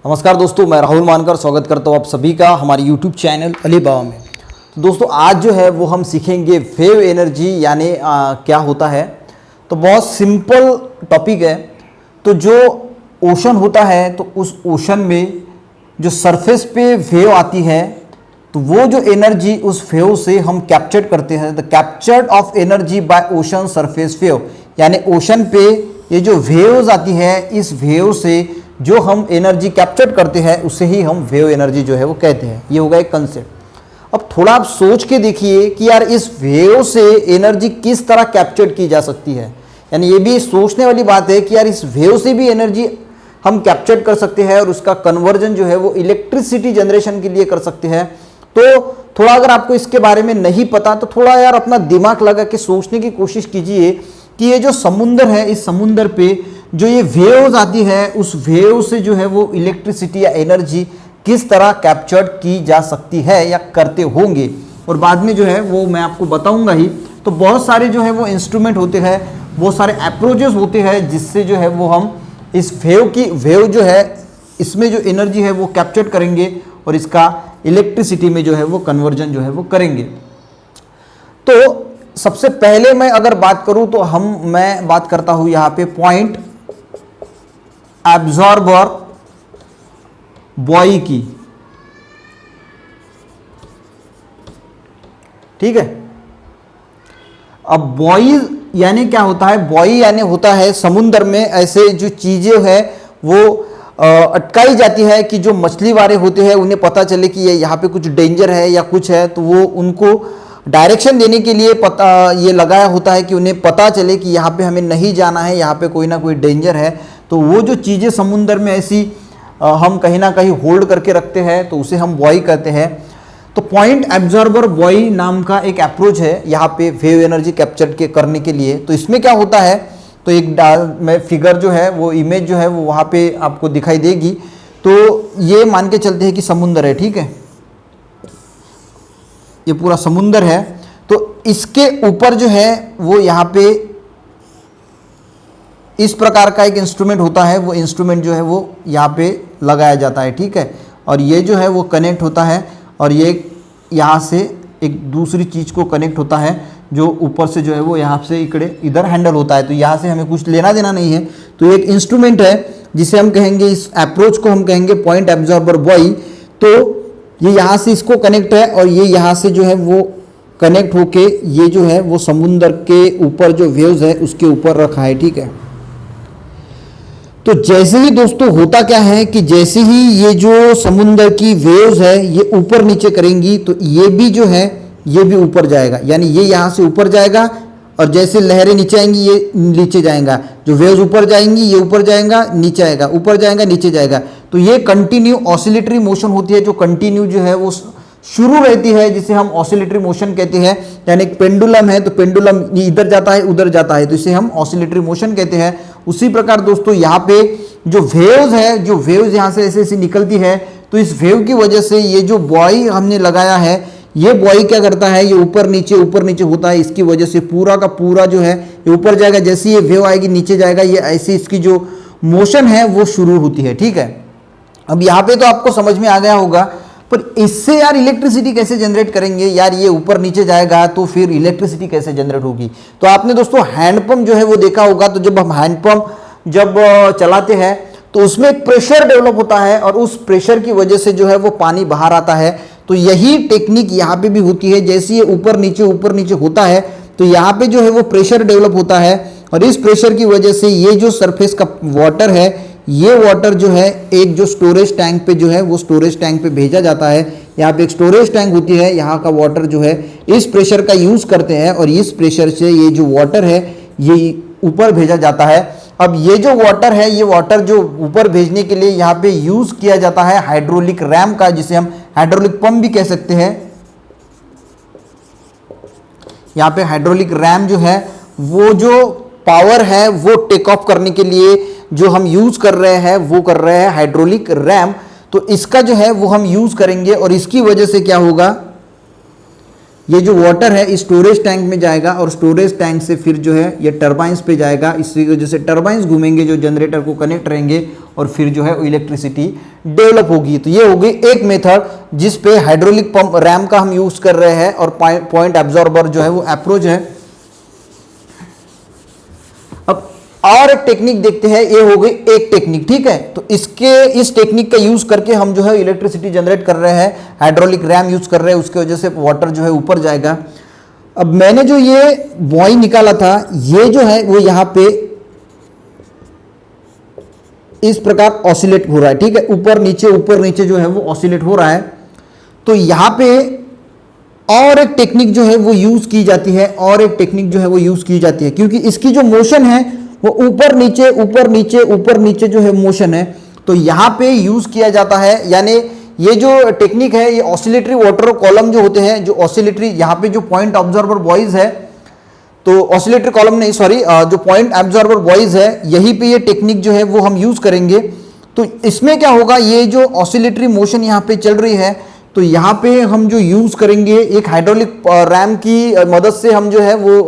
नमस्कार दोस्तों, मैं राहुल मानकर स्वागत करता हूँ आप सभी का हमारे YouTube चैनल अली बाबा में। तो दोस्तों आज जो है वो हम सीखेंगे वेव एनर्जी यानी क्या होता है। तो बहुत सिंपल टॉपिक है। तो जो ओशन होता है तो उस ओशन में जो सरफेस पे वेव आती है तो वो जो एनर्जी उस वेव से हम कैप्चर करते हैं। The captured of energy by ocean surface wave, यानी ओशन पे ये जो वेव्स आती है इस वेव से जो हम एनर्जी कैप्चर करते हैं उसे ही हम वेव एनर्जी जो है वो कहते हैं। ये होगा एक कंसेप्ट। अब थोड़ा आप सोच के देखिए कि यार इस वेव से एनर्जी किस तरह कैप्चर की जा सकती है। यानी ये भी सोचने वाली बात है कि यार इस वेव से भी एनर्जी हम कैप्चर कर सकते हैं और उसका कन्वर्जन जो है वो इलेक्ट्रिसिटी जनरेशन के लिए कर सकते हैं। तो थोड़ा अगर आपको इसके बारे में नहीं पता तो थोड़ा यार अपना दिमाग लगा के सोचने की कोशिश कीजिए कि ये जो समुंदर है इस समुंदर पे जो ये वेव्स आती है उस वेव से जो है वो इलेक्ट्रिसिटी या एनर्जी किस तरह कैप्चर्ड की जा सकती है या करते होंगे, और बाद में जो है वो मैं आपको बताऊंगा ही। तो बहुत सारे जो है वो इंस्ट्रूमेंट होते हैं, बहुत सारे अप्रोचेस होते हैं जिससे जो है वो हम इस वेव जो है इसमें जो एनर्जी है वो कैप्चर करेंगे और इसका इलेक्ट्रिसिटी में जो है वो कन्वर्जन जो है वो करेंगे। तो सबसे पहले मैं अगर बात करूं तो मैं बात करता हूं यहां पे पॉइंट एब्जॉर्बर बॉय की। ठीक है, अब बॉय यानी क्या होता है? बॉय यानी होता है समुद्र में ऐसे जो चीजें है वो अटकाई जाती है कि जो मछली वाले होते हैं उन्हें पता चले कि ये यहाँ पे कुछ डेंजर है या कुछ है, तो वो उनको डायरेक्शन देने के लिए ये लगाया होता है कि उन्हें पता चले कि यहाँ पे हमें नहीं जाना है, यहाँ पे कोई ना कोई डेंजर है। तो वो जो चीज़ें समुंदर में ऐसी हम कहीं ना कहीं होल्ड करके रखते हैं तो उसे हम बॉय कहते हैं। तो पॉइंट एब्जॉर्बर बॉय नाम का एक अप्रोच है यहाँ पे वेव एनर्जी कैप्चर करने के लिए। तो इसमें क्या होता है, तो एक मैं फिगर जो है वो इमेज जो है वो वहाँ पे आपको दिखाई देगी। तो ये मान के चलते हैं कि समुंदर है, ठीक है, ये पूरा समुंदर है। तो इसके ऊपर जो है वो यहाँ पे इस प्रकार का एक इंस्ट्रूमेंट होता है, वो इंस्ट्रूमेंट जो है वो यहाँ पे लगाया जाता है, ठीक है। और ये जो है वो कनेक्ट होता है और ये यहाँ से एक दूसरी चीज़ को कनेक्ट होता है जो ऊपर से जो है वो यहाँ से इधर हैंडल होता है। तो यहाँ से हमें कुछ लेना देना नहीं है। तो एक इंस्ट्रूमेंट है जिसे हम कहेंगे, इस अप्रोच को हम कहेंगे पॉइंट एब्जॉर्बर बॉय। तो ये यहाँ से इसको कनेक्ट है और ये यहाँ से जो है वो कनेक्ट होके ये जो है वो समुंदर के ऊपर जो वेव्स है उसके ऊपर रखा है, ठीक है। तो जैसे ही दोस्तों होता क्या है कि जैसे ही ये जो समुंदर की वेव्स है ये ऊपर नीचे करेंगी तो ये भी जो है ये भी ऊपर जाएगा, यानी ये यहाँ से ऊपर जाएगा और जैसे लहरें नीचे आएंगी ये नीचे जाएगा। जो वेव्स ऊपर जाएंगी ये ऊपर जाएगा, नीचे आएगा, ऊपर जाएगा, नीचे जाएगा। तो ये कंटिन्यू ऑसिलेटरी मोशन होती है जो कंटिन्यू जो है वो शुरू रहती है, जिसे हम ऑसिलेटरी मोशन कहते हैं। यानी एक पेंडुलम है तो पेंडुलम इधर जाता है उधर जाता है, तो इसे हम ऑसिलेटरी मोशन कहते हैं। उसी प्रकार दोस्तों यहाँ पे जो वेव्स है, जो वेव्स यहाँ से ऐसे ऐसे निकलती है, तो इस वेव की वजह से ये जो बॉय हमने लगाया है ये बॉय क्या करता है, ये ऊपर नीचे होता है। इसकी वजह से पूरा का पूरा जो है ये ऊपर जाएगा, जैसे ये वेव आएगी नीचे जाएगा, ये ऐसी इसकी जो मोशन है वो शुरू होती है, ठीक है। अब यहाँ पे तो आपको समझ में आ गया होगा, पर इससे यार इलेक्ट्रिसिटी कैसे जनरेट करेंगे? यार ये ऊपर नीचे जाएगा तो फिर इलेक्ट्रिसिटी कैसे जनरेट होगी? तो आपने दोस्तों हैंडपंप जो है वो देखा होगा। तो जब हम हैंडपंप जब चलाते हैं तो उसमें एक प्रेशर डेवलप होता है और उस प्रेशर की वजह से जो है वो पानी बाहर आता है। तो यही टेक्निक यहाँ पे भी होती है। जैसे ये ऊपर नीचे होता है तो यहाँ पे जो है वो प्रेशर डेवलप होता है और इस प्रेशर की वजह से ये जो सरफेस का वाटर है ये वाटर जो है एक जो स्टोरेज टैंक पे जो है वो स्टोरेज टैंक पे भेजा जाता है। यहाँ पे एक स्टोरेज टैंक होती है, यहाँ का वाटर जो है इस प्रेशर का यूज करते हैं और इस प्रेशर से ये जो वाटर है ये ऊपर भेजा जाता है। अब ये जो वाटर है ये वाटर जो ऊपर भेजने के लिए यहाँ पे यूज किया जाता है हाइड्रोलिक रैम का, जिसे हम हाइड्रोलिक पंप भी कह सकते हैं। यहाँ पे हाइड्रोलिक रैम जो है वो जो पावर है वो टेक ऑफ करने के लिए जो हम यूज कर रहे हैं वो कर रहे हैं हाइड्रोलिक रैम। तो इसका जो है वो हम यूज करेंगे और इसकी वजह से क्या होगा, ये जो वाटर है स्टोरेज टैंक में जाएगा और स्टोरेज टैंक से फिर जो है ये टरबाइंस पे जाएगा। इसी वजह से टरबाइंस घूमेंगे जो जनरेटर को कनेक्ट रहेंगे और फिर जो है इलेक्ट्रिसिटी डेवलप होगी। तो ये होगी एक मेथड जिस पे हाइड्रोलिक पंप रैम का हम यूज कर रहे हैं और पॉइंट एब्जॉर्बर जो है वो अप्रोच है। अब और एक टेक्निक देखते हैं, ये हो गई एक टेक्निक, ठीक है। तो इस टेक्निक का यूज करके हम जो है इलेक्ट्रिसिटी जनरेट कर रहे हैं, हाइड्रोलिक रैम यूज कर रहे हैं, उसकी वजह से वाटर जो है ऊपर जाएगा। अब मैंने जो ये बॉय निकाला था, ये जो है वो यहां पे इस प्रकार ऑसिलेट हो रहा है, ठीक है, ऊपर नीचे जो है वो ऑसिलेट हो रहा है। तो यहां पे और एक टेक्निक जो है वो यूज की जाती है, और एक टेक्निक जो है वो यूज की जाती है, क्योंकि इसकी जो मोशन है वो ऊपर नीचे जो है मोशन है, तो यहां पे यूज किया जाता है। यानी ये जो टेक्निक है, ये ऑसिलेटरी वाटर कॉलम जो होते हैं, जो ऑसिलेटरी यहां पे जो पॉइंट ऑब्जर्वर बॉयज है, तो ऑसिलेटरी कॉलम नहीं, सॉरी, जो पॉइंट एब्जॉर्बर बॉयज है, यहीं पे ये टेक्निक जो है वो हम यूज करेंगे। तो इसमें क्या होगा, ये जो ऑसिलेटरी मोशन यहाँ पे चल रही है, तो यहाँ पे हम जो यूज करेंगे एक हाइड्रोलिक रैम की मदद से हम जो है वो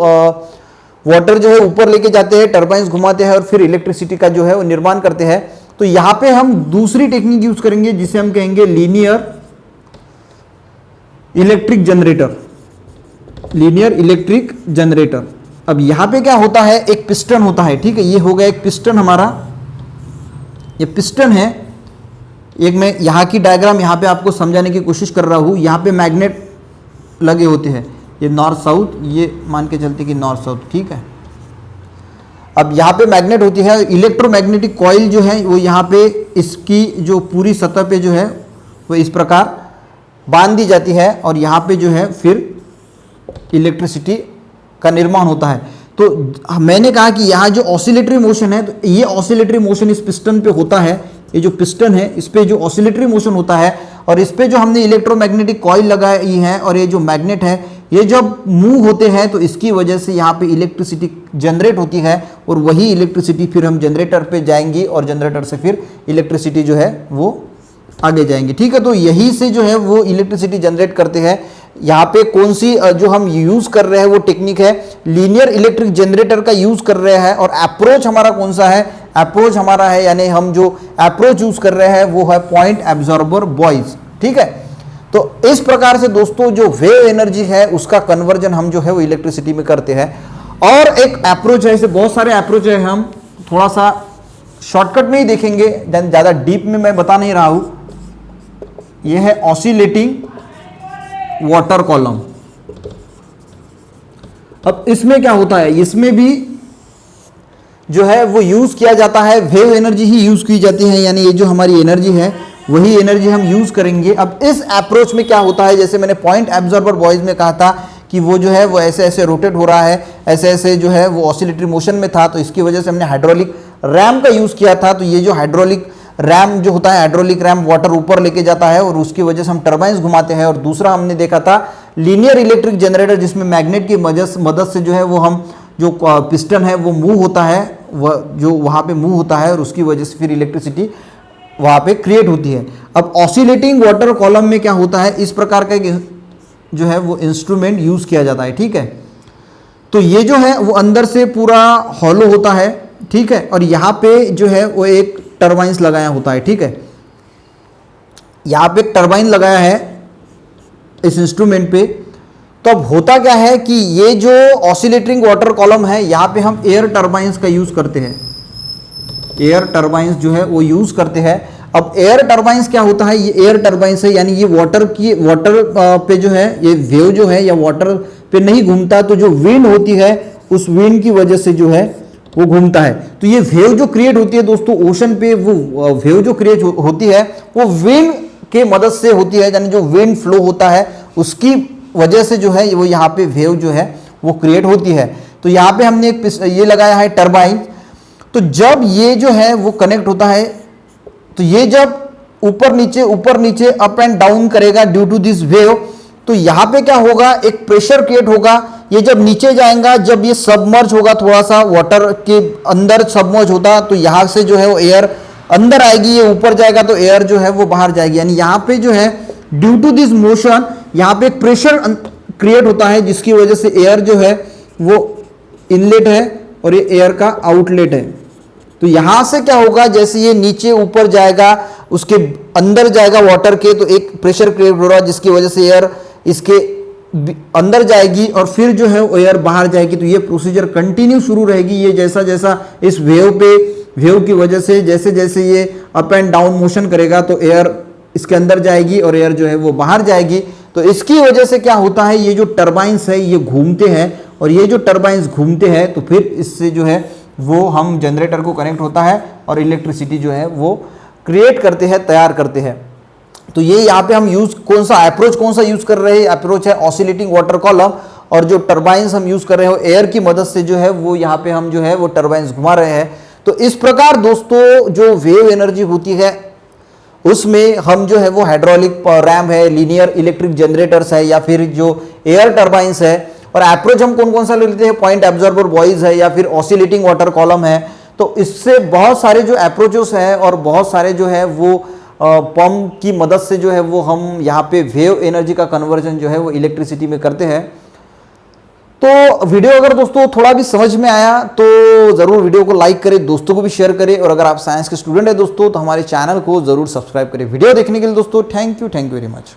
वाटर जो है ऊपर लेके जाते हैं, टर्बाइंस घुमाते हैं और फिर इलेक्ट्रिसिटी का जो है वो निर्माण करते हैं। तो यहाँ पे हम दूसरी टेक्निक यूज करेंगे जिसे हम कहेंगे लीनियर इलेक्ट्रिक जनरेटर। अब यहां पे क्या होता है, एक पिस्टन होता है, ठीक है, ये हो गया एक पिस्टन हमारा, ये पिस्टन है। एक मैं यहां की डायग्राम यहां पे आपको समझाने की कोशिश कर रहा हूं। यहां पे मैग्नेट लगे होते हैं, ये नॉर्थ साउथ, ये मान के चलते कि नॉर्थ साउथ, ठीक है। अब यहां पे मैग्नेट होती है, इलेक्ट्रोमैग्नेटिक कॉइल जो है वो यहां पे इसकी जो पूरी सतह पे जो है वो इस प्रकार बांध दी जाती है, और यहां पे जो है फिर इलेक्ट्रिसिटी का निर्माण होता है। तो मैंने कहा कि यहाँ जो ऑसिलेटरी मोशन है, तो ये ऑसिलेटरी मोशन इस पिस्टन पे होता है, ये जो पिस्टन है इस पे जो ऑसिलेटरी मोशन होता है, और इस पे जो हमने इलेक्ट्रोमैग्नेटिक कॉइल लगाई है, और ये जो मैग्नेट है ये जब मूव होते हैं तो इसकी वजह से यहाँ पे इलेक्ट्रिसिटी जनरेट होती है, और वही इलेक्ट्रिसिटी फिर हम जनरेटर पे जाएंगी और जनरेटर से फिर इलेक्ट्रिसिटी जो है वो आगे जाएंगे, ठीक है। तो यही से जो है वो इलेक्ट्रिसिटी जनरेट करते हैं। यहाँ पे कौन सी जो हम यूज कर रहे हैं वो टेक्निक है लीनियर इलेक्ट्रिक जनरेटर का यूज कर रहे हैं, और अप्रोच हमारा कौन सा है, अप्रोच हमारा है, यानी हम जो अप्रोच यूज कर रहे हैं वो है पॉइंट एब्जॉर्बर बॉयज, ठीक है। तो इस प्रकार से दोस्तों जो वेव एनर्जी है उसका कन्वर्जन हम जो है वो इलेक्ट्रिसिटी में करते हैं। और एक अप्रोच है, ऐसे बहुत सारे अप्रोच है, हम थोड़ा सा शॉर्टकट में ही देखेंगे, ज्यादा डीप में मैं बता नहीं रहा हूं। यह है ऑसिलेटिंग वाटर कॉलम। अब इसमें क्या होता है, इसमें भी जो है वो यूज किया जाता है, वेव एनर्जी ही यूज की जाती है, यानी ये जो हमारी एनर्जी है वही एनर्जी हम यूज करेंगे। अब इस अप्रोच में क्या होता है, जैसे मैंने पॉइंट एब्जॉर्बर बॉयज में कहा था कि वो जो है वो ऐसे ऐसे रोटेट हो रहा है, ऐसे ऐसे जो है वो ऑसिलेटरी मोशन में था, तो इसकी वजह से हमने हाइड्रोलिक रैम का यूज किया था। तो ये जो हाइड्रोलिक रैम जो होता है, हाइड्रोलिक रैम वाटर ऊपर लेके जाता है और उसकी वजह से हम टर्बाइंस घुमाते हैं। और दूसरा हमने देखा था लीनियर इलेक्ट्रिक जनरेटर, जिसमें मैग्नेट की मदद से जो है वो हम जो पिस्टन है वो मूव होता है, वह जो वहाँ पे मूव होता है और उसकी वजह से फिर इलेक्ट्रिसिटी वहाँ पे क्रिएट होती है। अब ऑसिलेटिंग वाटर कॉलम में क्या होता है, इस प्रकार का जो है वो इंस्ट्रूमेंट यूज किया जाता है, ठीक है। तो ये जो है वो अंदर से पूरा हॉलो होता है, ठीक है, और यहाँ पे जो है वो एक टर्बाइंस लगाया होता है, ठीक है। यहाँ पे एक टर्बाइन लगाया है इस इंस्ट्रूमेंट पे। तो अब होता क्या है कि ये जो ऑसिलेटिंग वाटर कॉलम है, यहाँ पे हम एयर टर्बाइंस का यूज करते हैं, एयर टर्बाइंस जो है वो यूज करते हैं। अब एयर टर्बाइंस क्या होता है, ये एयर टर्बाइंस है, यानी ये वाटर पे जो है ये वेव जो है या वाटर पे नहीं घूमता, तो जो विंड होती है उस विंड की वजह से जो है वो घूमता है। तो ये वेव जो क्रिएट होती है दोस्तों ओशन पे, वो वेव जो क्रिएट होती है वो विंड के मदद से होती है, यानी जो विंड फ्लो होता है उसकी वजह से जो है वो यहाँ पे वेव जो है वो क्रिएट होती है। तो यहाँ पे हमने एक ये लगाया है टर्बाइन। तो जब ये जो है वो कनेक्ट होता है, तो ये जब ऊपर नीचे अप एंड डाउन करेगा ड्यू टू दिस वेव, तो यहाँ पे क्या होगा, एक प्रेशर क्रिएट होगा। ये जब नीचे जाएगा, जब ये सबमर्ज होगा, थोड़ा सा वाटर के अंदर सबमर्ज होता, तो यहाँ से जो है वो एयर अंदर आएगी, ये ऊपर जाएगा तो एयर जो है वो बाहर जाएगी। यानी यहाँ पे जो है ड्यू टू दिस मोशन यहाँ पे एक प्रेशर क्रिएट होता है, जिसकी वजह से एयर जो है वो इनलेट है और ये एयर का आउटलेट है। तो तो यहां से क्या होगा, जैसे ये नीचे ऊपर जाएगा, उसके अंदर जाएगा वाटर के, तो एक प्रेशर क्रिएट हो रहा है जिसकी वजह से एयर इसके अंदर जाएगी और फिर जो है एयर बाहर जाएगी। तो ये प्रोसीजर कंटिन्यू शुरू रहेगी। ये जैसा जैसा इस वेव की वजह से जैसे जैसे ये अप एंड डाउन मोशन करेगा तो एयर इसके अंदर जाएगी और एयर जो है वो बाहर जाएगी। तो इसकी वजह से क्या होता है, ये जो टरबाइंस है ये घूमते हैं, और ये जो टरबाइंस घूमते हैं तो फिर इससे जो है वो हम जनरेटर को कनेक्ट होता है और इलेक्ट्रिसिटी जो है वो क्रिएट करते हैं, तैयार करते हैं। तो ये यहाँ पे हम यूज अप्रोच कौन सा यूज कर रहे हैं, अप्रोच है ऑसिलेटिंग वाटर कॉलम, और जो टरबाइंस हम यूज कर रहे हो एयर की मदद से जो है वो यहाँ पे हम जो है वो टरबाइंस घुमा रहे हैं। तो इस प्रकार दोस्तों जो वेव एनर्जी होती है उसमें हम जो है वो हाइड्रोलिक रैम है, लीनियर इलेक्ट्रिक जनरेटर्स है, या फिर जो एयर टरबाइंस है, और अप्रोच हम कौन कौन सा लेते हैं, पॉइंट एब्जॉर्बर बॉयज है या फिर ऑसिलेटिंग वाटर कॉलम है। तो इससे बहुत सारे जो अप्रोचेस हैं और बहुत सारे जो है वो पंप की मदद से जो है वो हम यहाँ पे वेव एनर्जी का कन्वर्जन जो है वो इलेक्ट्रिसिटी में करते हैं। तो वीडियो अगर दोस्तों थोड़ा भी समझ में आया तो जरूर वीडियो को लाइक करें, दोस्तों को भी शेयर करें, और अगर आप साइंस के स्टूडेंट है दोस्तों तो हमारे चैनल को जरूर सब्सक्राइब करें। वीडियो देखने के लिए दोस्तों थैंक यू वेरी मच।